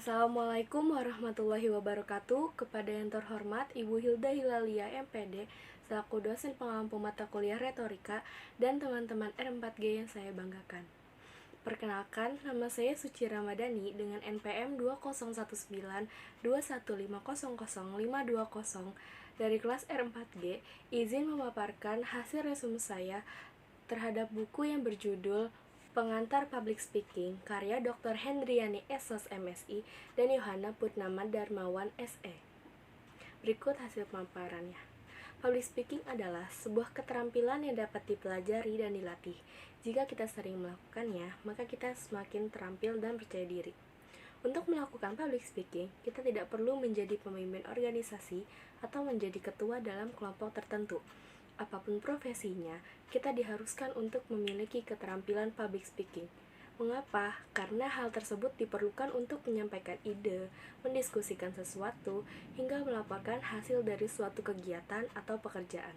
Assalamualaikum warahmatullahi wabarakatuh. Kepada yang terhormat Ibu Hilda Hilalia MPD selaku dosen pengampu mata kuliah retorika dan teman-teman R4G yang saya banggakan. Perkenalkan, nama saya Suci Ramadhani dengan NPM 201921500520 dari kelas R4G, izin memaparkan hasil resume saya terhadap buku yang berjudul Pengantar Public Speaking, karya Dr. Hendriani Esos MSI dan Yohana Putnama Darmawan SE. Berikut hasil pemaparannya. Public speaking adalah sebuah keterampilan yang dapat dipelajari dan dilatih. Jika kita sering melakukannya, maka kita semakin terampil dan percaya diri. Untuk melakukan public speaking, kita tidak perlu menjadi pemimpin organisasi atau menjadi ketua dalam kelompok tertentu. Apapun profesinya, kita diharuskan untuk memiliki keterampilan public speaking. Mengapa? Karena hal tersebut diperlukan untuk menyampaikan ide, mendiskusikan sesuatu, hingga melaporkan hasil dari suatu kegiatan atau pekerjaan.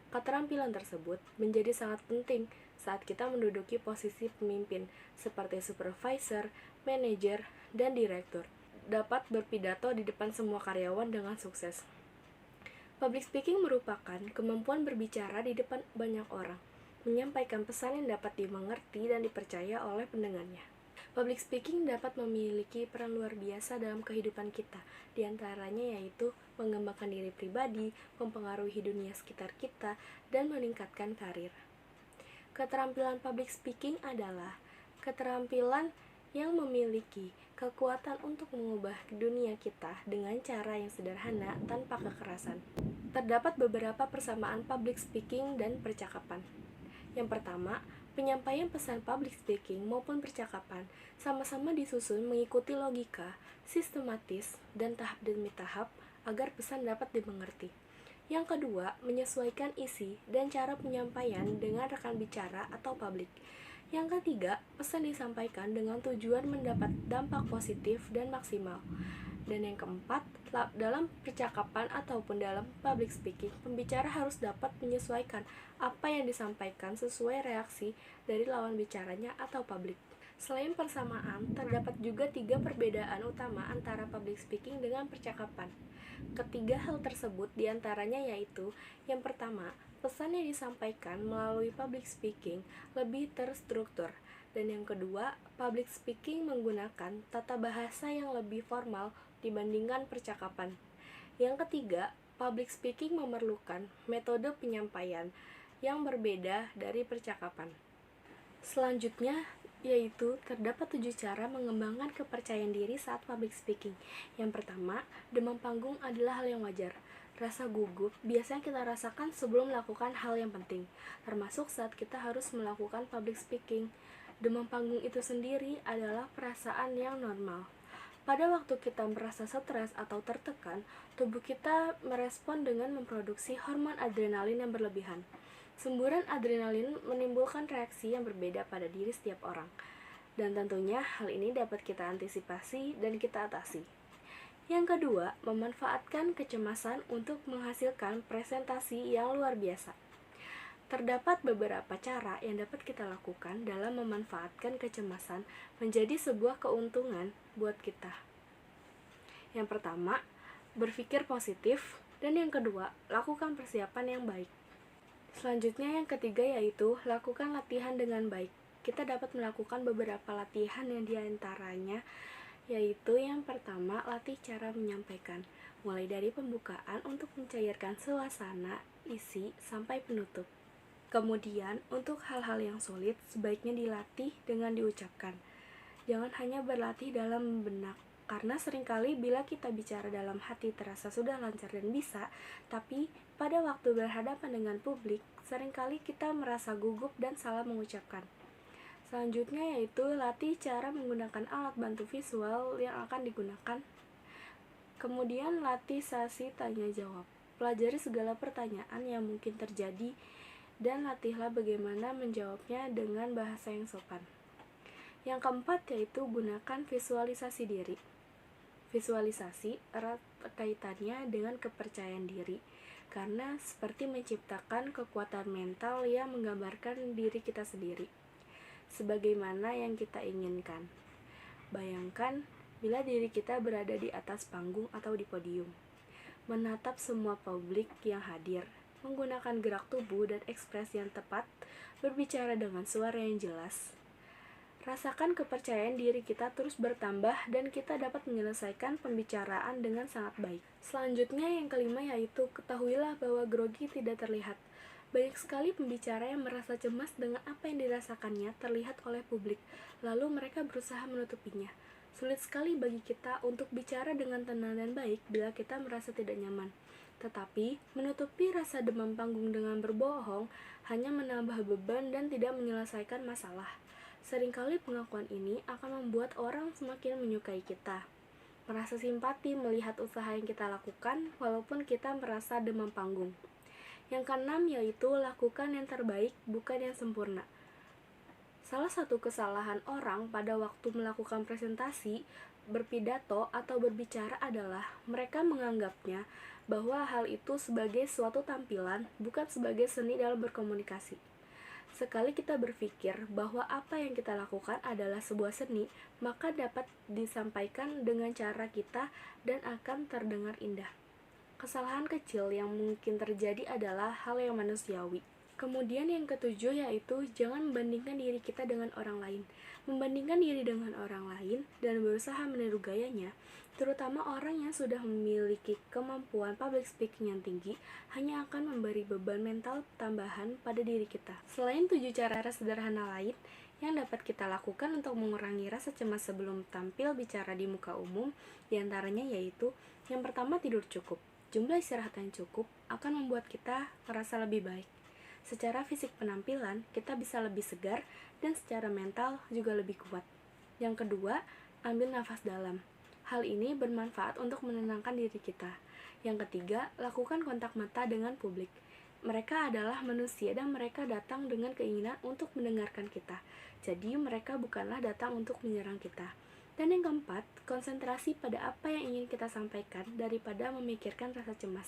Keterampilan tersebut menjadi sangat penting saat kita menduduki posisi pemimpin seperti supervisor, manajer, dan direktur. Dapat berpidato di depan semua karyawan dengan sukses. Public speaking merupakan kemampuan berbicara di depan banyak orang, menyampaikan pesan yang dapat dimengerti dan dipercaya oleh pendengarnya. Public speaking dapat memiliki peran luar biasa dalam kehidupan kita, di antaranya yaitu mengembangkan diri pribadi, mempengaruhi dunia sekitar kita, dan meningkatkan karir. Keterampilan public speaking adalah keterampilan yang memiliki kekuatan untuk mengubah dunia kita dengan cara yang sederhana tanpa kekerasan. Terdapat beberapa persamaan public speaking dan percakapan. Yang pertama, penyampaian pesan public speaking maupun percakapan sama-sama disusun mengikuti logika, sistematis, dan tahap demi tahap agar pesan dapat dimengerti. Yang kedua, menyesuaikan isi dan cara penyampaian dengan rekan bicara atau publik. Yang ketiga, pesan disampaikan dengan tujuan mendapat dampak positif dan maksimal. Dan yang keempat, dalam percakapan ataupun dalam public speaking, pembicara harus dapat menyesuaikan apa yang disampaikan sesuai reaksi dari lawan bicaranya atau publik. Selain persamaan, terdapat juga 3 perbedaan utama antara public speaking dengan percakapan. Ketiga hal tersebut diantaranya yaitu, yang pertama, pesan yang disampaikan melalui public speaking lebih terstruktur. Dan yang kedua, public speaking menggunakan tata bahasa yang lebih formal dibandingkan percakapan. Yang ketiga, public speaking memerlukan metode penyampaian yang berbeda dari percakapan. Selanjutnya, yaitu terdapat 7 cara mengembangkan kepercayaan diri saat public speaking. Yang pertama, demam panggung adalah hal yang wajar. Rasa gugup biasanya kita rasakan sebelum melakukan hal yang penting, termasuk saat kita harus melakukan public speaking. Demam panggung itu sendiri adalah perasaan yang normal. Pada waktu kita merasa stres atau tertekan, tubuh kita merespon dengan memproduksi hormon adrenalin yang berlebihan. Semburan adrenalin menimbulkan reaksi yang berbeda pada diri setiap orang. Dan tentunya hal ini dapat kita antisipasi dan kita atasi. Yang kedua, memanfaatkan kecemasan untuk menghasilkan presentasi yang luar biasa. Terdapat beberapa cara yang dapat kita lakukan dalam memanfaatkan kecemasan menjadi sebuah keuntungan buat kita. Yang pertama, berpikir positif, dan yang kedua, lakukan persiapan yang baik. Selanjutnya yang ketiga yaitu lakukan latihan dengan baik. Kita dapat melakukan beberapa latihan yang diantaranya yaitu yang pertama, latih cara menyampaikan, mulai dari pembukaan untuk mencairkan suasana, isi, sampai penutup. Kemudian, untuk hal-hal yang sulit, sebaiknya dilatih dengan diucapkan. Jangan hanya berlatih dalam benak, karena seringkali bila kita bicara dalam hati terasa sudah lancar dan bisa, tapi pada waktu berhadapan dengan publik, seringkali kita merasa gugup dan salah mengucapkan. Selanjutnya yaitu latih cara menggunakan alat bantu visual yang akan digunakan. Kemudian latih sesi tanya jawab. Pelajari segala pertanyaan yang mungkin terjadi dan latihlah bagaimana menjawabnya dengan bahasa yang sopan. Yang keempat yaitu gunakan visualisasi diri. Visualisasi erat kaitannya dengan kepercayaan diri, karena seperti menciptakan kekuatan mental yang menggambarkan diri kita sendiri sebagaimana yang kita inginkan. Bayangkan bila diri kita berada di atas panggung atau di podium, menatap semua publik yang hadir, menggunakan gerak tubuh dan ekspresi yang tepat, berbicara dengan suara yang jelas. Rasakan kepercayaan diri kita terus bertambah dan kita dapat menyelesaikan pembicaraan dengan sangat baik. Selanjutnya yang kelima yaitu ketahuilah bahwa grogi tidak terlihat. Banyak sekali pembicara yang merasa cemas dengan apa yang dirasakannya terlihat oleh publik, lalu mereka berusaha menutupinya. Sulit sekali bagi kita untuk bicara dengan tenang dan baik bila kita merasa tidak nyaman. Tetapi, menutupi rasa demam panggung dengan berbohong hanya menambah beban dan tidak menyelesaikan masalah. Seringkali pengakuan ini akan membuat orang semakin menyukai kita, merasa simpati melihat usaha yang kita lakukan walaupun kita merasa demam panggung. Yang keenam yaitu lakukan yang terbaik, bukan yang sempurna. Salah satu kesalahan orang pada waktu melakukan presentasi, berpidato, atau berbicara adalah mereka menganggapnya bahwa hal itu sebagai suatu tampilan, bukan sebagai seni dalam berkomunikasi. Sekali kita berpikir bahwa apa yang kita lakukan adalah sebuah seni, maka dapat disampaikan dengan cara kita dan akan terdengar indah. Kesalahan kecil yang mungkin terjadi adalah hal yang manusiawi. Kemudian yang ketujuh yaitu jangan membandingkan diri kita dengan orang lain. Membandingkan diri dengan orang lain dan berusaha meniru gayanya, terutama orang yang sudah memiliki kemampuan public speaking yang tinggi, hanya akan memberi beban mental tambahan pada diri kita. Selain 7 cara sederhana lain yang dapat kita lakukan untuk mengurangi rasa cemas sebelum tampil bicara di muka umum, diantaranya yaitu yang pertama, tidur cukup. Jumlah istirahat yang cukup akan membuat kita merasa lebih baik. Secara fisik penampilan, kita bisa lebih segar dan secara mental juga lebih kuat. Yang kedua, ambil nafas dalam. Hal ini bermanfaat untuk menenangkan diri kita. Yang ketiga, lakukan kontak mata dengan publik. Mereka adalah manusia dan mereka datang dengan keinginan untuk mendengarkan kita. Jadi mereka bukanlah datang untuk menyerang kita. Dan yang keempat, konsentrasi pada apa yang ingin kita sampaikan daripada memikirkan rasa cemas.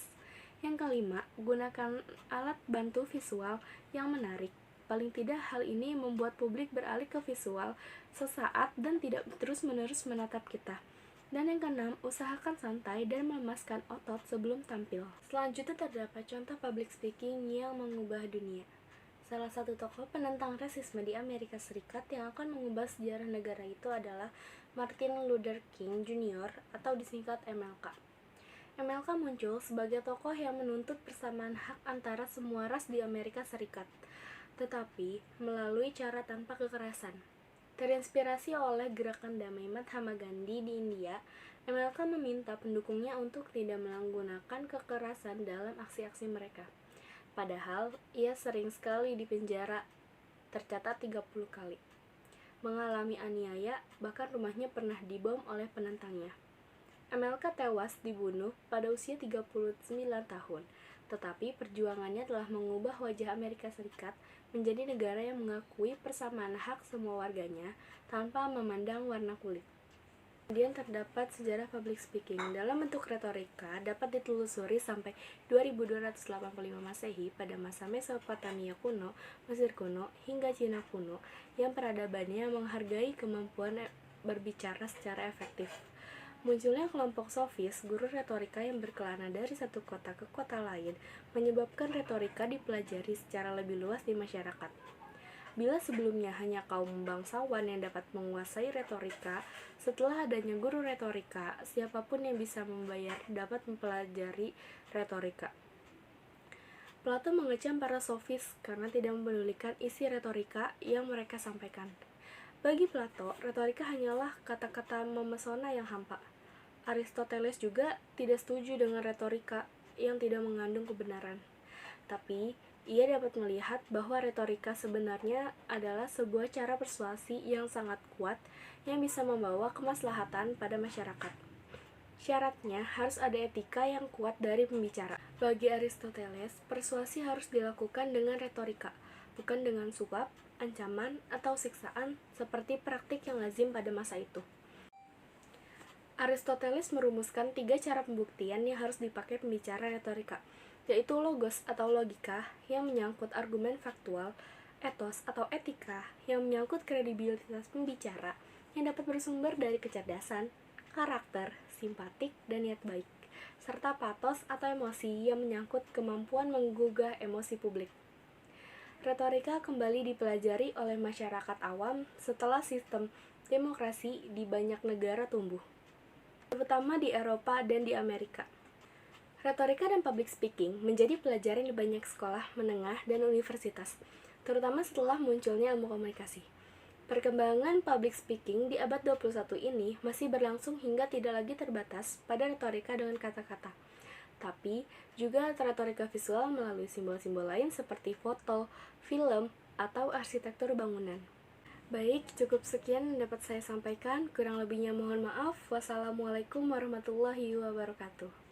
Yang kelima, gunakan alat bantu visual yang menarik. Paling tidak hal ini membuat publik beralih ke visual sesaat dan tidak terus-menerus menatap kita. Dan yang keenam, usahakan santai dan melemaskan otot sebelum tampil. Selanjutnya terdapat contoh public speaking yang mengubah dunia. Salah satu tokoh penentang rasisme di Amerika Serikat yang akan mengubah sejarah negara itu adalah Martin Luther King Jr. atau disingkat MLK. MLK muncul sebagai tokoh yang menuntut persamaan hak antara semua ras di Amerika Serikat, tetapi melalui cara tanpa kekerasan. Terinspirasi oleh gerakan damai Mahatma Gandhi di India, MLK meminta pendukungnya untuk tidak menggunakan kekerasan dalam aksi-aksi mereka. Padahal, ia sering sekali dipenjara, tercatat 30 kali. Mengalami aniaya, bahkan rumahnya pernah dibom oleh penentangnya. MLK tewas dibunuh pada usia 39 tahun, tetapi perjuangannya telah mengubah wajah Amerika Serikat menjadi negara yang mengakui persamaan hak semua warganya tanpa memandang warna kulit. Kemudian terdapat sejarah public speaking dalam bentuk retorika dapat ditelusuri sampai 2285 Masehi pada masa Mesopotamia kuno, Mesir kuno, hingga Cina kuno yang peradabannya menghargai kemampuan berbicara secara efektif. Munculnya kelompok sofis, guru retorika yang berkelana dari satu kota ke kota lain, menyebabkan retorika dipelajari secara lebih luas di masyarakat. Bila sebelumnya hanya kaum bangsawan yang dapat menguasai retorika, setelah adanya guru retorika, siapapun yang bisa membayar dapat mempelajari retorika. Plato mengecam para sofis karena tidak mempedulikan isi retorika yang mereka sampaikan. Bagi Plato, retorika hanyalah kata-kata memesona yang hampa. Aristoteles juga tidak setuju dengan retorika yang tidak mengandung kebenaran. Tapi, ia dapat melihat bahwa retorika sebenarnya adalah sebuah cara persuasi yang sangat kuat yang bisa membawa kemaslahatan pada masyarakat. Syaratnya harus ada etika yang kuat dari pembicara. Bagi Aristoteles, persuasi harus dilakukan dengan retorika, bukan dengan suap, ancaman, atau siksaan seperti praktik yang lazim pada masa itu. Aristoteles merumuskan 3 cara pembuktian yang harus dipakai pembicara retorika, yaitu logos atau logika yang menyangkut argumen faktual, etos atau etika yang menyangkut kredibilitas pembicara yang dapat bersumber dari kecerdasan, karakter, simpatik, dan niat baik, serta patos atau emosi yang menyangkut kemampuan menggugah emosi publik. Retorika kembali dipelajari oleh masyarakat awam setelah sistem demokrasi di banyak negara tumbuh, terutama di Eropa dan di Amerika. Retorika dan public speaking menjadi pelajaran di banyak sekolah menengah dan universitas, terutama setelah munculnya ilmu komunikasi. Perkembangan public speaking di abad 21 ini masih berlangsung hingga tidak lagi terbatas pada retorika dengan kata-kata, tapi juga retorika visual melalui simbol-simbol lain seperti foto, film, atau arsitektur bangunan. Baik, cukup sekian yang dapat saya sampaikan. Kurang lebihnya mohon maaf. Wassalamualaikum warahmatullahi wabarakatuh.